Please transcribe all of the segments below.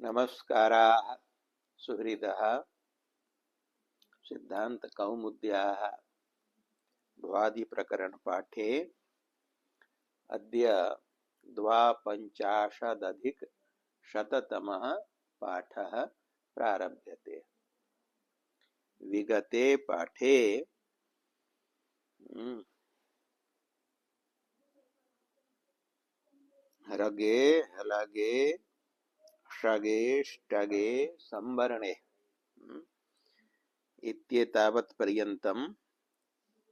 नमस्काराः सुहृदः सिद्धान्तकौमुद्याः द्वादिप्रकरणपाठे अद्य 52अधिकशततमः पाठः प्रारभ्यते। विगते पाठे रगे हलगे षगे ष्टगे संवरणे इत्येतावत् पर्यन्तं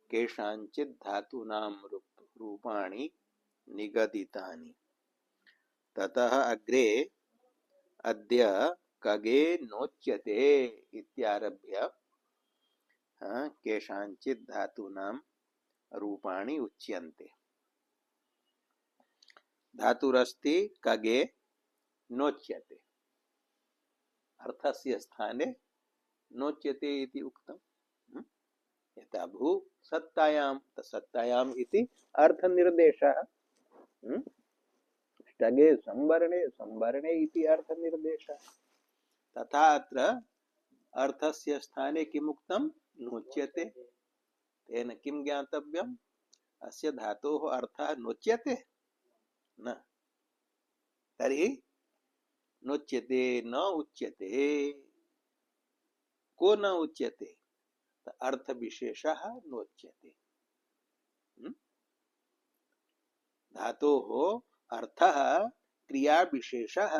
केषाञ्चित् धातूनां रूपाणि निगदितानि। ततः अग्रे अद्य कगे नोच्यते इत्यारभ्य केषाञ्चित् धातूनां रूपाणि उच्यन्ते। धातुरस्ति कगे नोच्यते, अर्थस्य स्थाने नोच्यते इति उक्तम्। यथा भू सत्तायां सत्तायाम् इति अर्थनिर्देशः, ष्टगे संवरणे संवरणे इति अर्थनिर्देशः। तथा अत्र अर्थस्य स्थाने किमुक्तं? नोच्यते। तेन किं ज्ञातव्यम्? अस्य धातोः अर्थः नोच्यते न, तर्हि नोच्यते न उच्यते। को न उच्यते? अर्थ विशेषः नोच्यते। धातोः अर्थः क्रिया विशेषः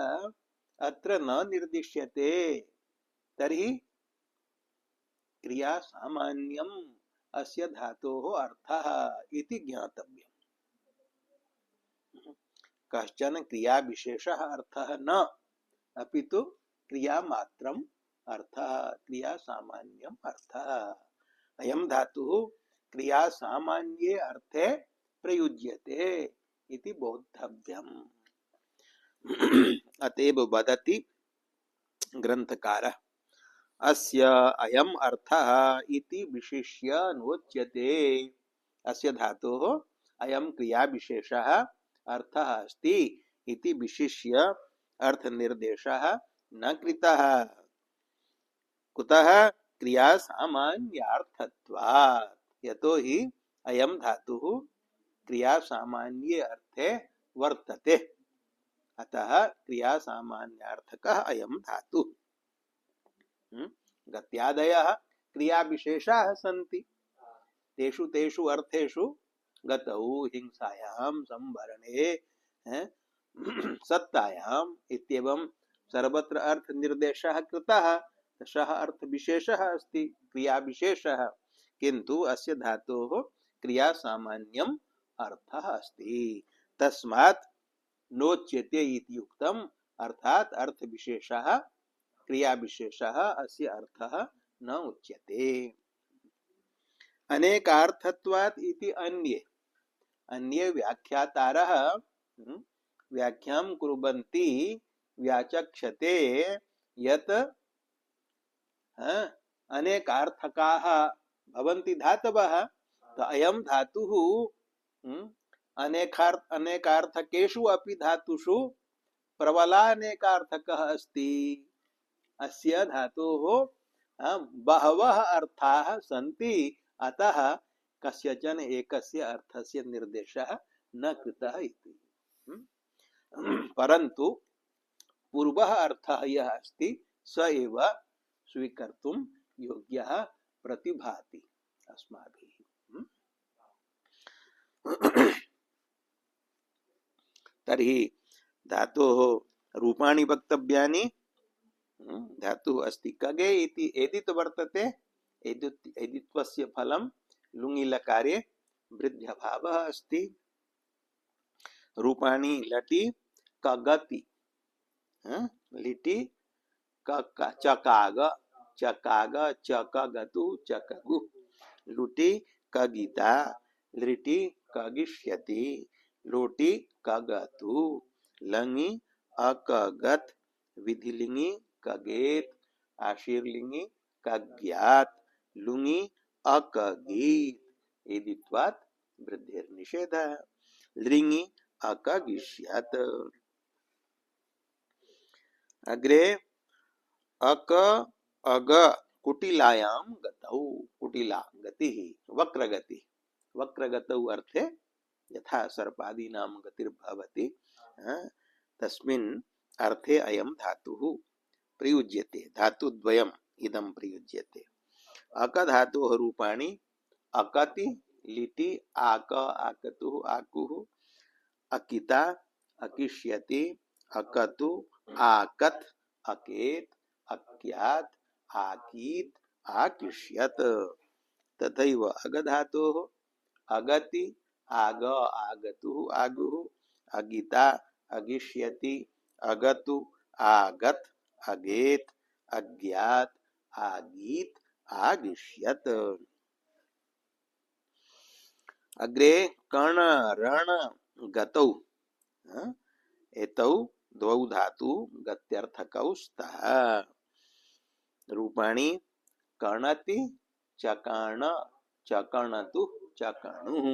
अत्र न निर्दिश्यते, तर्हि क्रिया सामान्यम् अस्य धातोः अर्थः इति ज्ञातव्यम्। कश्चन क्रिया विशेषः अर्थः न, अपितु क्रिया मात्रम् अर्थः, क्रिया सामान्यम् अर्थः। अयं धातुः क्रिया सामान्ये अर्थे प्रयुज्यते इति बोद्धव्यम्। अतएव वदति ग्रंथकारः अस्य अयम् अर्थः इति विशिष्य नोच्यते। अस्य धातोः अयं क्रिया विशेषः अर्थः अस्ति इति विशिष्य अर्थ निर्देशः न कृतः। कुतः? क्रिया सामान्यार्थत्वात्। यतो हि अयं धातुः क्रिया सामान्ये अर्थे वर्तते, अतः क्रिया सामान्यार्थकः अयं धातुः। गत्यादयः क्रिया विशेषाः सन्ति, तेषु तेषु अर्थेषु गतौ, हिंसायां, संवरणे, सत्तायाम् इत्येवं सर्वत्र अर्थ निर्देशः कृतः। सः अर्थ विशेषः अस्ति, क्रिया विशेषः, किन्तु अस्य धातोः क्रिया सामान्यम् अर्थः अस्ति। तस्मात् नोच्यते इति उक्तम्, अर्थात् अर्थ विशेषः क्रिया विशेषः अस्य अर्थः न उच्यते। अनेकार्थत्वात् इति अन्ये अन्ये व्याख्यातारः व्याख्यां कुर्वन्ति व्याचक्षते यत् अनेकार्थकाः भवन्ति धातवः। तो अयं धातुः अनेकार्थकेषु अपि धातुषु प्रबलानेकार्थकः अस्ति। अस्य धातोः बहवः अर्थाः सन्ति, अतः कस्यचन एकस्य अर्थस्य निर्देशः न कृतः इति। परन्तु पूर्वः अर्थः यः अस्ति स एव स्वीकर्तुं योग्यः प्रतिभाति अस्माभिः। तर्हि धातोः रूपाणि वक्तव्यानि। धातुः अस्ति कगे इति एदित् वर्तते। एदित्वस्य फलं लुङि लकारे वृद्ध्यभावः अस्ति। रूपाणि लटि कगति, लिटि चकाग चकाग चकगतु चकगु, लुटि कगिता लिटि कगिष्यति, लोटि कगतु, लङि अकगत, विधिलिंगी कगेत, आशीर्लिंगी कज्ञात, लुङि अकगीत। एदित्वात् वृद्धिर्निषेधः। लिङि अकगिष्यत्। अग्रे अक अग कुटिलायां गतौ, कुटिला गति वक्रगति, वक्रगतौ अर्थे यथा सर्पादीनां गतिर्भवति तस्मिन् अर्थे अयं धातुः प्रयुज्यते, धातुद्वयम् इदं प्रयुज्यते। अक धातोः रूपाणि अकति लिटि आक आकतुः आकुः अकिता अकिष्यति अकतु आकत अकेत अक्यात आकीत आकिष्यत। तथैव अगधातोः अगति आग आगतुः आगुः अगिता अगिष्यति अगतु आगत अगेत अज्ञात आगीत आगिष्यत। अग्रे कर्ण रण गतौ एतौ द्वौ धातु गत्यर्थकौ स्तः। रूपाणि कर्णति चकर्ण चकर्णतु चकर्णुः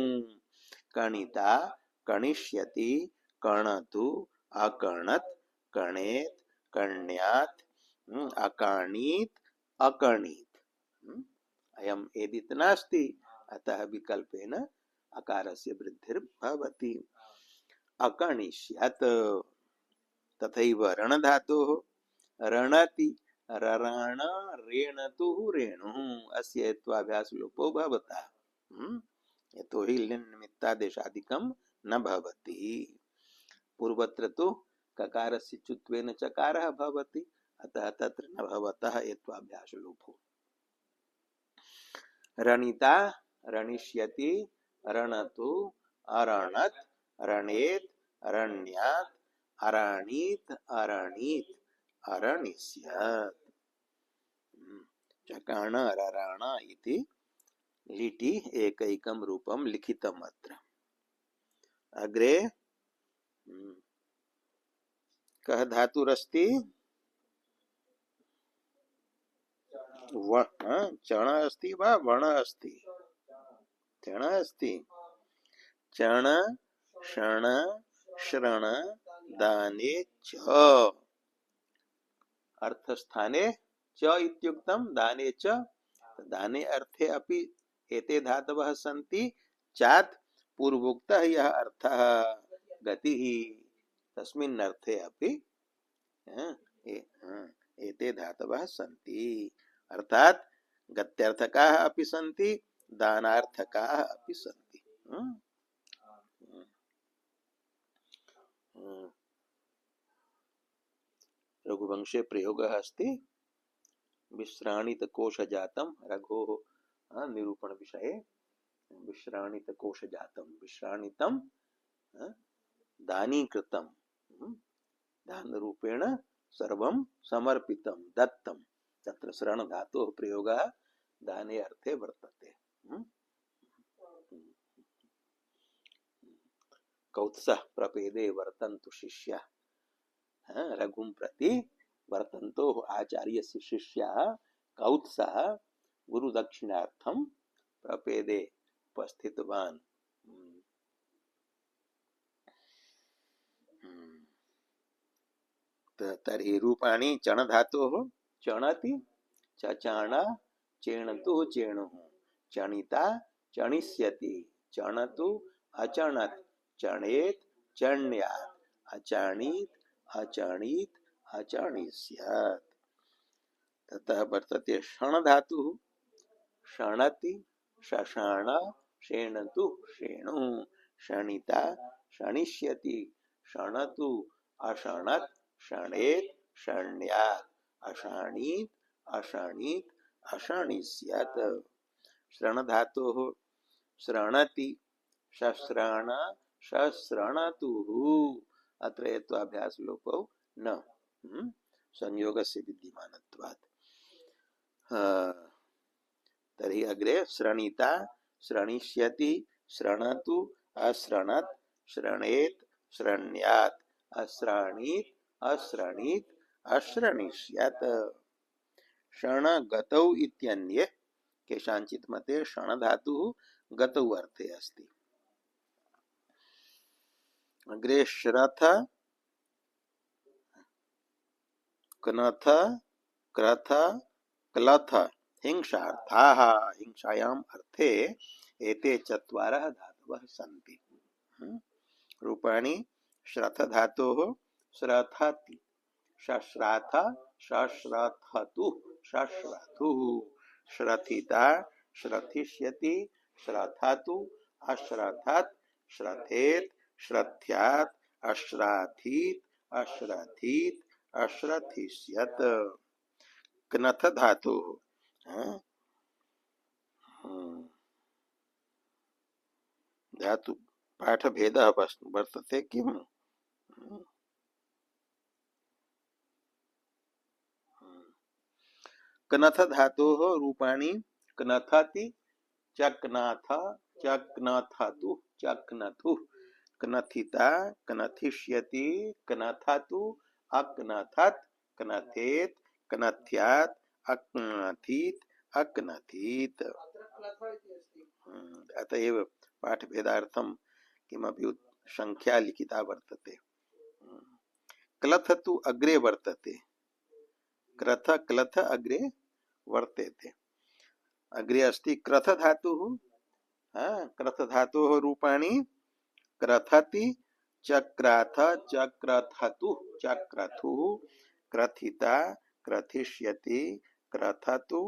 कणिता कणिष्यति कर्णतु अकर्णत कणेत कर्ण्यात अकर्णीत अकर्णीत। अयम् एदित् नास्ति अतः विकल्पेन अकारस्य वृद्धिर्भवति अकर्णिष्यत्। तथैव रणधातोः रणति रराण रेणतुः रेणुः अस्य हेत्वाभ्यास लोपो भवता यतोहि लिन् निमित्तादेशादिकं न भवति। पूर्वत्र तु ककारस्य चुत्वेन चकारः भवति अतः तत्र न भवतः हेत्वाभ्यास लोपो। रणिता रणिष्यति रणतु अरणत रणेत अरण्यात अराणीत अरणीत अरणिष्यत्। चकर्ण रराण इति लिटि एकैकं रूपं लिखितम् अत्र। अग्रे कः धातुरस्ति चण अस्ति वा वण अस्ति चण अस्ति चण शण श्रण दाने च अर्थस्थाने च इत्युक्तं दाने च दाने अर्थे अपि एते धातवः सन्ति चात् पूर्वोक्तः यः अर्थः गतिः तस्मिन् अर्थे अपि एते धातवः सन्ति अर्थात गत्यर्थकाः अपि सन्ति दानार्थकाः अपि सन्ति। रघुवंशे प्रयोगः अस्ति विश्राणितकोशजातं रघोः निरूपण विषये विश्राणितकोशजातं विश्राणितं दानीकृतं दान रूपेण सर्वं समर्पितं दत्तं तत्र शरण धातोः प्रयोगः दाने अर्थे वर्तते। कौत्सः प्रपेदे वर्तन्तु शिष्याः रघुं प्रति वर्तन्तोः आचार्यस्य शिष्याः कौत्सः गुरुदक्षिणार्थं प्रपेदे उपस्थितवान्। तर्हि रूपाणि चण धातोः चणति चचाण चेणतुः चेणुः चणिता चणिष्यति चणतु अचणत चणेत चण्यात् अचाणीत अचाणीत अचाणिष्यत्। ततः वर्तते शण धातुः शणति शशाण शेणतु शेणुः शणिता शणिष्यति शणतु अशणत शणेत शण्यात् अशाणीत अशाणीत अशाणिष्यत्। श्रण धातोः श्रणति शस्राण शस्रणतुः अत्र हेत्वाभ्यास लोपो न संयोगस्य विद्यमानत्वात्। तर्हि अग्रे श्रणिता श्रणिष्यति श्रणतु अश्रणत श्रणेत श्रण्यात् अश्राणीत अश्रणीत अश्रणिष्यत्। शरण गतौ इत्यन्ये केषाञ्चित् मते शण धातुः गतौ अर्थे अस्ति। अग्रे श्रथ कनथ क्रथ क्लथ हिंसार्थाः हिंसायाम् अर्थे एते चत्वारः धातवः सन्ति। रूपाणि श्रथ धातोः श्रथति शश्राथ शश्रथतु शश्रथुः श्रथिता श्रथिष्यति श्रथतु अश्रथत् श्रथेत श्रथ्यात् अश्राथीत अश्रथीत अश्रथिष्यत। कनथ धातु धातु पाठ भेद वर्तते किम? कनथ धातु रूपाणि कनथति चक्नाथ चक्नथतु चक्नथु कनथिता कनथिष्यति कनथतु अकनथत कनथेत कनथ्यात अकनथीत अकनथीत। अतएव पाठ भेदार्थम किमपि संख्या लिखिता वर्तते। क्लथ तु अग्रे वर्तते क्रथ क्लथ अग्रे वर्तेते। अग्रे अस्ति क्रथ धातुः क्रथ धातोः रूपाणि क्रथति चक्राथ चक्रथतु चक्रथुः क्रथिता क्रथिष्यति क्रथतु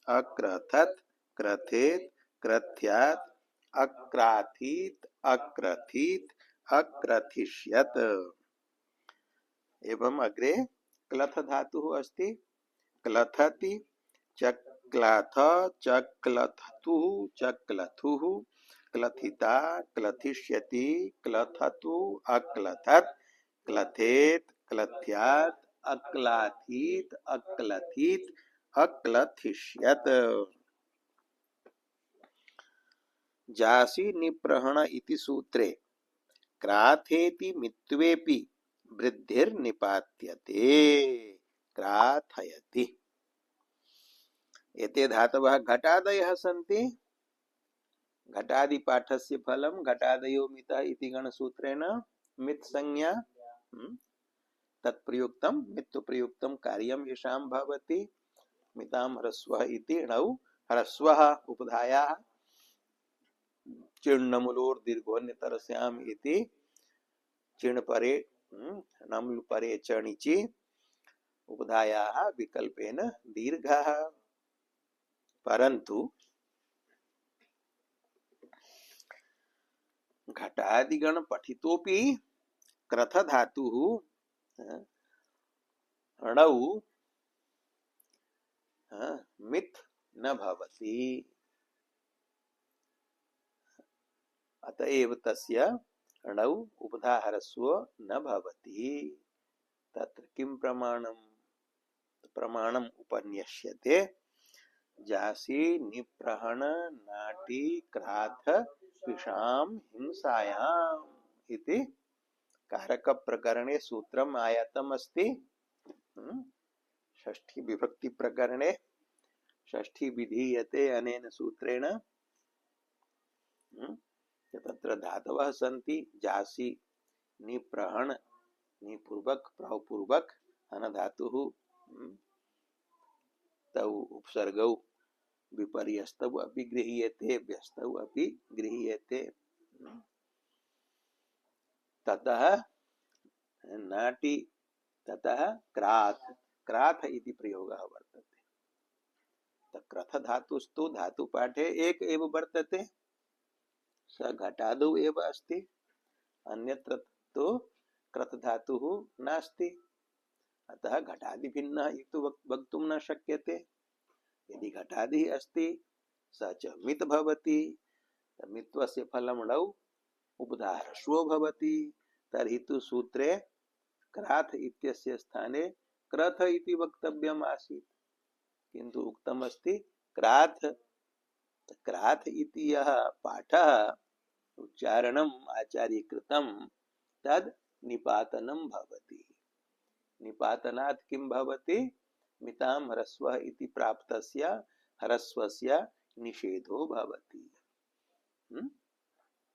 अक्रथत क्रथेत क्रथ्यात् अक्राथीत अक्रथीत अक्रथिष्यत। एवं अग्रे क्लथ धातुः अस्ति क्लथति चक्लाथ चक्लथतुः चक्लथुः क्लथिता क्लथिष्यति क्लथतु अक्लथत क्लथेत क्लथ्यात् अक्लाथीत अक्लथीत अक्लथिष्यत। जासि निप्रहण इति सूत्रे क्राथेति मित्वेपि वृद्धिर्निपात्यते क्राथयति। एते धातवः घटादयः सन्ति। घटादि पाठस्य फलं घटादयो मितः इति गणसूत्रेण मित् संज्ञा तत्प्रयुक्तं मित्तुप्रयुक्तं कार्यं येषां भवति। मितां ह्रस्वः इति णौ ह्रस्वः उपधायाः चिण्णमुलोर् दीर्घोन्यतरस्याम् इति चिण्परे नम्लुपरे चणिचि उपधायाः विकल्पेन दीर्घः। परन्तु घटादिगण पठितोपि क्रथ धातुः णौ मित् न भवति। अतएव तस्य णौ उपधा ह्रस्व न भवति। तत्र किं प्रमाणं? प्रमाणम् उपन्यस्यते जासि निप्रहण नाटी क्राथ पिशाम हिंसायाम इति कारक प्रकरणे सूत्रम् आयातम् अस्ति। षष्ठी विभक्ति प्रकरणे षष्ठी विधीयते अनेन सूत्रेण। तत्र धातवः सन्ति जासि निप्रहण निपूर्वक प्रपूर्वक अन धातुः तौ उपसर्गौ विपर्यस्तौ अपि गृह्यते व्यस्तौ अपि गृह्यते। ततः नाटी ततः क्राथ क्राथ इति प्रयोगः वर्तते। क्रथ धातुस्तु धातुपाठे एक एव वर्तते स घटादौ एव अस्ति। अन्यत्र तो क्रथ धातुः नास्ति। अतः घटादि भिन्नः इति वक्तुं न शक्यते। यदि घटादि अस्ति स च मित् भवति। मित्वस्य फलं णौ उपधा ह्रस्वो भवति। तर्हि तु सूत्रे क्राथ इत्यस्य स्थाने क्रथ इति वक्तव्यम् आसीत्, किन्तु उक्तम् अस्ति क्राथ। क्राथ इति यः पाठः उच्चारणम् आचार्यकृतं तद् निपातनं भवति। निपातनात् किं भवति? मितां ह्रस्वः इति प्राप्तस्य ह्रस्वस्य निषेधो भवति।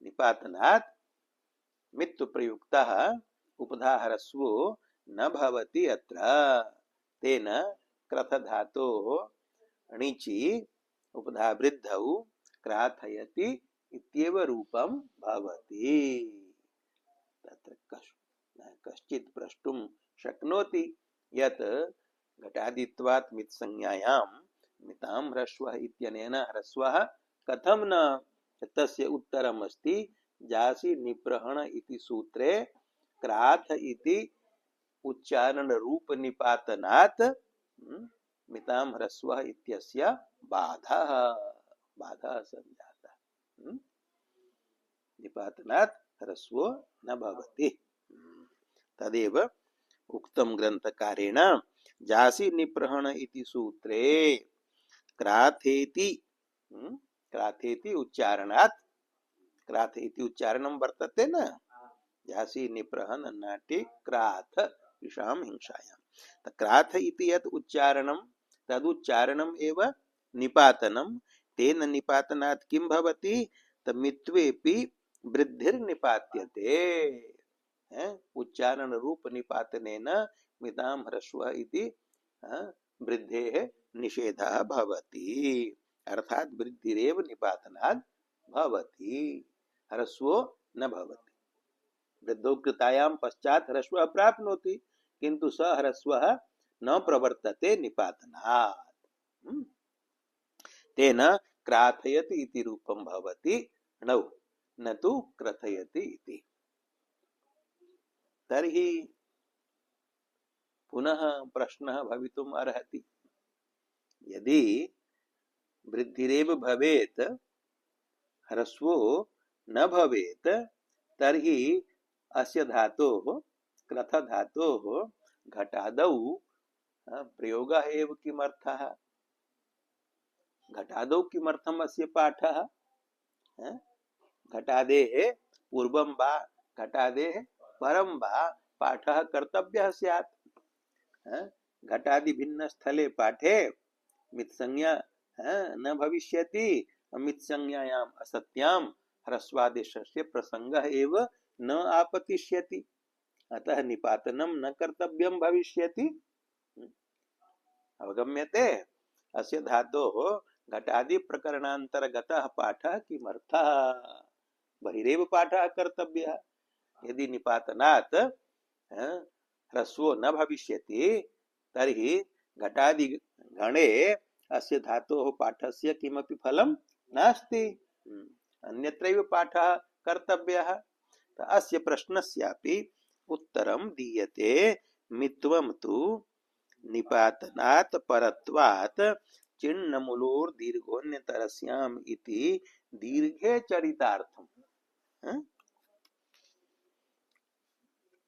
निपातनात् मित्तु प्रयुक्तः उपधा ह्रस्वो न भवति। अत्र तेन क्रथ धातोः णिचि उपधा वृद्धौ क्राथयति इत्येव रूपं भवति। तत्र कश्चित् प्रष्टुं शक्नोति यत् घटादित्वात् मित्संज्ञायां मितां ह्रस्वः इत्यनेन ह्रस्वः कथं न, तस्य उत्तरम् अस्ति जासि निप्रहण इति सूत्रे क्राथ इति उच्चारण रूप निपातनात् मितां ह्रस्वः इत्यस्य बाधः संजातः। निपातनात् ह्रस्वो न भवति। तदेव उक्तं ग्रंथकारेण जासि निप्रहण इति सूत्रे क्राथेति उच्चारणात्, क्राथेति उच्चारणं वर्तते न, जासि निप्रहण नाट्ये क्राथ विषाम हिंसायां, क्राथ इति यत् उच्चारणं तदुच्चारणम् एव निपातनं, तेन निपातनात् किं भवति, तमित्वेपि वृद्धिर्निपात्यते। उच्चारण रूप निपातनेन मितां ह्रस्वः इति वृद्धेः निषेधः भवति, अर्थात् वृद्धिरेव निपातनात् भवति, ह्रस्वो न भवति। वृद्धौ कृतायां पश्चात् ह्रस्वः प्राप्नोति किन्तु स ह्रस्वः न प्रवर्तते निपातनात्। तेन क्राथयति इति रूपं भवति नौ, न तु क्रथयति इति। तर्हि पुनः प्रश्नः भवितुम् अर्हति, यदि वृद्धिरेव भवेत् ह्रस्वो न भवेत् तर्हि अस्य धातोः क्रथ धातोः घटादौ प्रयोगः एव किमर्थः, घटादौ किमर्थम् अस्य पाठः, घटादेः पूर्वं वा घटादेः परं वा पाठः कर्तव्यः स्यात्। घटादि भिन्न स्थले पाठे मित्संज्ञा न भविष्यति, मित्संज्ञायाम् असत्यां ह्रस्वादेशस्य प्रसंगः एव न आपतिष्यति, अतः निपातनं न कर्तव्यं भविष्यति। अवगम्यते। अस्य धातोः घटादि प्रकरणान्तर्गतः पाठः किमर्थः, बहिरेव पाठः कर्तव्यः। यदि निपातनात् ह्रस्वो न भविष्यति तर्हि घटादि गणे अस्य धातोः पाठस्य किमपि फलं नास्ति, अन्यत्रैव पाठः कर्तव्यः। अस्य प्रश्नस्यापि उत्तरं दीयते, मित्वं तु निपातनात् परत्वात् चिन्नमूलोर् दीर्घोऽन्यतरस्याम् इति दीर्घे चरितार्थम्।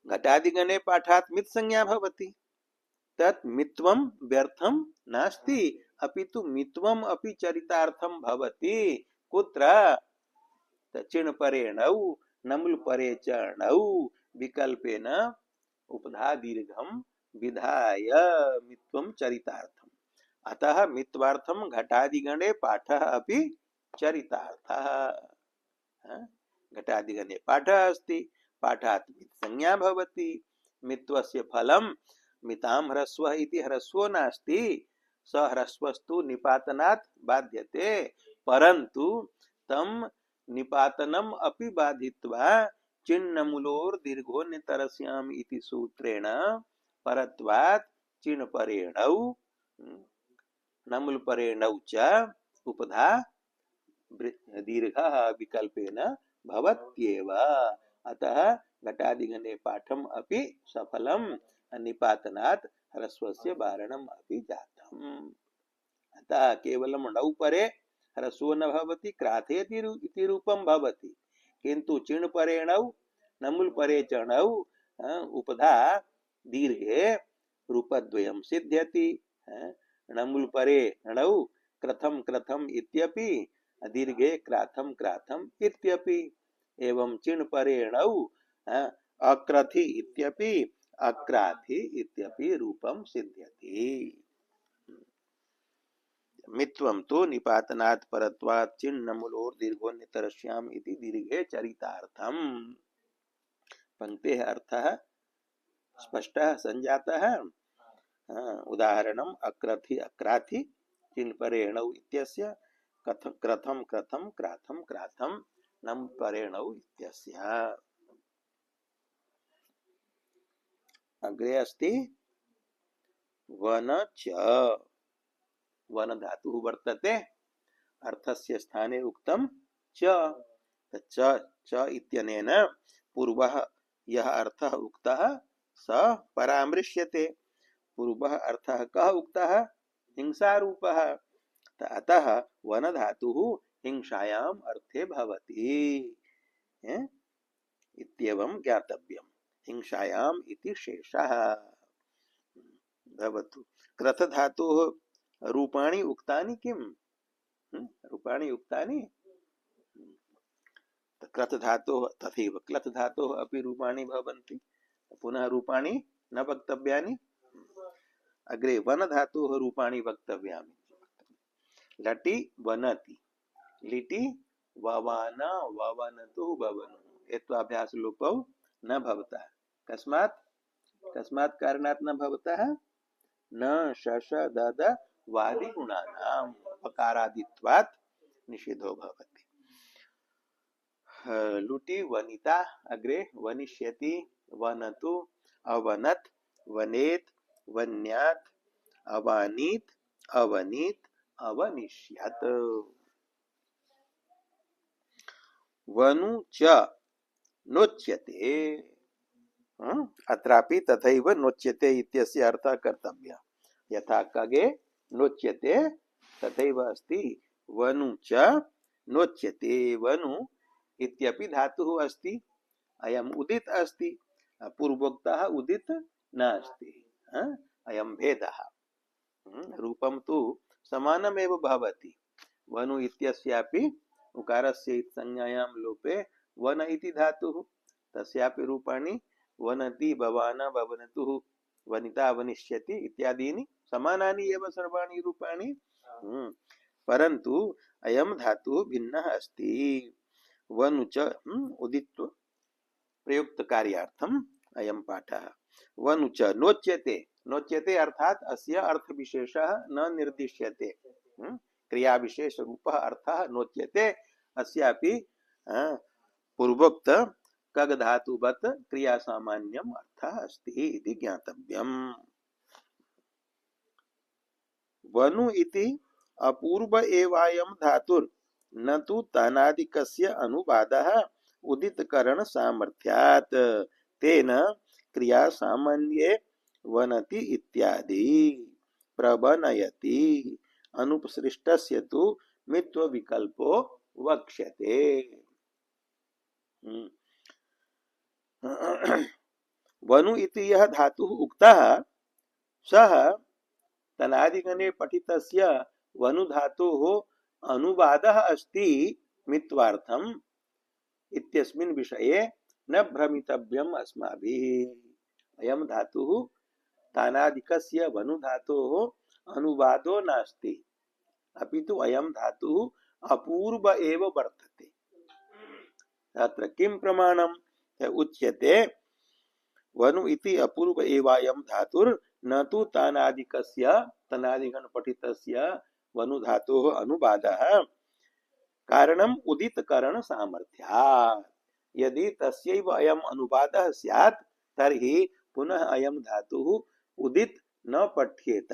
घटादिगणे पाठात् मित् संज्ञा भवति, तत् मित्वं व्यर्थं नास्ति, अपितु मित्वम् अपि चरितार्थं भवति। कुत्र, चिण् परे णौ नमुल् परे च णौ विकल्पेन उपधा दीर्घं विधाय मित्वं चरितार्थम्। अतः मित्वार्थं घटादिगणे पाठः अपि चरितार्थः। घटादिगणे पाठः अस्ति, पाठात् संज्ञा भवति, मित्वस्य फलं मितां ह्रस्वः इति ह्रस्वो नास्ति, स ह्रस्वस्तु निपातनात् बाध्यते, परन्तु तं निपातनम् अपि बाधित्वा चिन्नमूलोर् दीर्घोऽन्यतरस्याम् इति सूत्रेण परत्वात् चिण् परेणौ नमुल् परेणौ च उपधा दीर्घः विकल्पेन भवत्येव। अतः घटादिगणे पाठम अपि सफलम, निपातनात् ह्रस्वस्य वारणम् अपि जातम्। अतः केवलं णौ परे ह्रस्वो न भवति, क्राथेति इति रूपं भवति, किन्तु चिण् परे णौ नमुल् परे च णौ उपधा दीर्घे रूपद्वयं सिद्ध्यति। नमुल् परे णौ क्रथं क्रथम् इत्यपि, दीर्घे क्राथं क्राथम् इत्यपि, एवं चिण् परे णौ अक्रथि इत्यपि अक्राथि इत्यपि रूपं सिद्ध्यति। मित्वं तु निपातनात् परत्वात् चिन्नमूलोर् दीर्घोऽन्यतरस्याम् इति दीर्घे चरितार्थम्। पंक्तेः अर्थः स्पष्टः संजातः। उदाहरणम अक्रथि अक्राथि चिन परेणौ इत्यस्य कथम क्रथम क्रथम क्राथम क्राथम नम परेणौ इत्यस्य। अग्रे अस्ति वन च, वन धातुः वर्तते, अर्थस्य स्थाने उक्तम च, च इत्यनेन पूर्वः यः अर्थः उक्तः स परामृश्यते। पूर्वः अर्थः कः उक्तः? हिंसारूपः। अतः वन धातुः हिंसायाम् अर्थे भवति इत्येवं ज्ञातव्यम्। हिंसायाम् इति शेषः भवतु। क्रथ धातुः रूपाणि उक्तानि किम्? रूपाणि उक्तानि क्रथ धातुः तथैव क्लथ धातुः अपि रूपाणि भवन्ति, पुनः रूपाणि न वक्तव्यानि। अग्रे वन धातुः रूपाणि वक्तव्यानि। लटि वनति, लिटि ववन ववनतु ववनु, एत्वाभ्यास लोपौ न भवतः। कस्मात्? कस्मात् कारणात् न भवतः? न शश दद वादि गुणानां पकारादित्वात् निषेधो भवति। लुटि वनिता, अग्रे वनिष्यति, वनतु, अवनत्, वनेत, वन्यात्, अवानीत, अवनीत, अवनिष्यत्। वनु च नोच्यते, अत्रापि तथैव नोच्यते इत्यस्य अर्थः कर्तव्यः। यथा खगे नोच्यते तथैव अस्ति वनु च नोच्यते। वनु इत्यपि धातुः अस्ति, अयम् उदित अस्ति, पूर्वोक्तः उदित नास्ति, अयं भेदः। रूपं तु समानमेव भवति। वनु इत्यस्यापि उकारस्य संज्ञायां लोपे वन इति धातुः, तस्यापि रूपाणि वनति, भवान, भवनतुः, वनिता, वनिष्यति इत्यादीनि समानानि एव सर्वाणि रूपाणि। परन्तु अयं धातुः भिन्नः अस्ति। वनु च उदित्व प्रयुक्त कार्यार्थम अयं पाठः। वनु च नोच्यते, नोच्यते अर्थात अस्य अर्थ विशेषः न निर्दिश्यते। क्रिया विशेष रूपः अर्थः नोच्यते, अस्यापि पूर्वोक्त कग धातुवत् क्रिया सामान्यम अर्थः अस्ति इति ज्ञातव्यम्। वनु इति अपूर्व एवायं धातुर न तु तनादिकस्य अनुवादः उदितकरण सामर्थ्यात्, तेन क्रिया सामान्ये वनति इत्यादि प्रबनयति, अनुपसृष्टस्य तु मित्व विकल्पो वक्ष्यते। वनु इति यः धातुः उक्तः सः तनादिगणे पठितस्य वनु धातोः अनुवादः अस्ति मित्वार्थम् इत्यस्मिन् विषये न भ्रमितव्यम् अस्माभिः। अयं धातुः तानादिकस्य वनु धातोः अनुवादो नास्ति, अपितु अयं धातुः अपूर्व एव वर्तते। तत्र किं प्रमाणम्? उच्यते वनु इति अपूर्व एवायं धातुर् न तु तानादिकस्य तनादिगण पठितस्य वनु धातोः अनुवादः कारणम् उदितकरण सामर्थ्यात्। यदि तस्यैव अयम् अनुवादः स्यात् तर्हि पुनः अयं धातुः उदित न पठ्येत,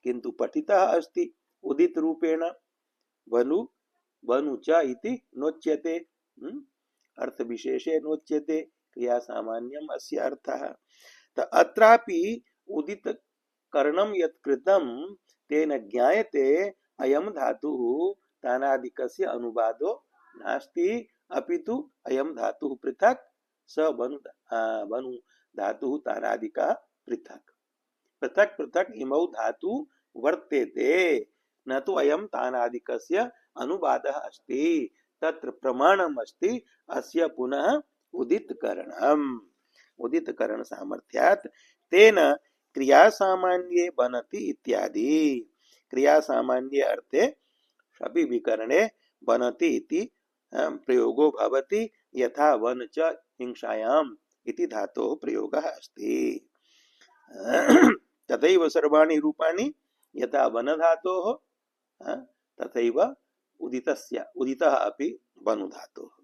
किन्तु पठितः अस्ति उदित रूपेण। वनु वनु च इति नोच्यते, अर्थ विशेषे नोच्यते, क्रिया सामान्यम अस्य अर्थः। अत्रापि उदित कर्णम यत् कृतं तेन ज्ञायते अयं धातुः तानादिकस्य अनुवादो नास्ति, अपितु अयं धातुः पृथक्, स वनु धातुः तानादिकः पृथक्। पृथक् पृथक् इमौ धातु वर्तेते, न तु अयं तानादिकस्य अनुवादः अस्ति। तत्र प्रमाणम् अस्ति अस्य पुनः उदितकरणम्, उदितकरण सामर्थ्यात् तेन क्रिया सामान्ये बनति इत्यादि। क्रिया सामान्ये अर्थे सभी विकरणे बनति इति प्रयोगो भवति, यथा वन च हिंसायाम् इति धातोः प्रयोगः अस्ति। तथैव सर्वाणि रूपाणि यथा वन धातोः तथैव उदितः अपि वनु धातोः।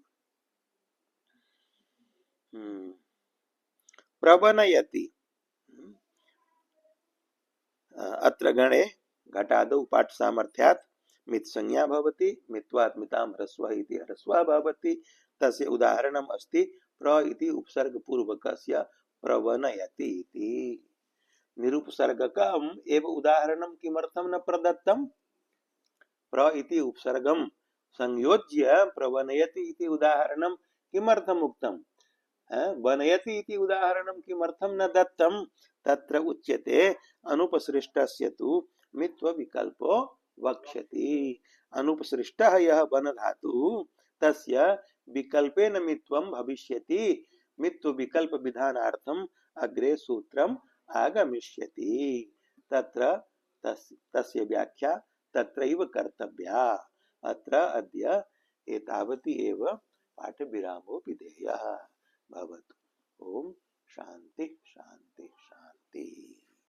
प्रवनयति अत्र गणे घटादौ पाठ सामर्थ्यात् मित् संज्ञा भवति, मित्वात् मितां ह्रस्वः इति ह्रस्वः भवति। तस्य उदाहरणम् अस्ति प्र इति उपसर्ग पूर्वकस्य प्रवनयति इति। निरुपसर्गकम् एव उदाहरणं किमर्थं न प्रदत्तम्? प्र इति उपसर्गं संयोज्य प्रवनयति इति उदाहरणं किमर्थम् उक्तम्? वनयति इति उदाहरणं किमर्थं न दत्तं? तत्र उच्यते अनुपसृष्टस्य तु मित्व विकल्पो वक्ष्यति। अनुपसृष्टः यः वन धातुः तस्य विकल्पेन मित्वं भविष्यति। मित्व विकल्प विधानार्थम् अग्रे सूत्रम् आगमिष्यति। तत्र तस्य व्याख्या तत्रैव कर्तव्या। अत्र अद्य एतावती एव पाठविरामो विधेयः।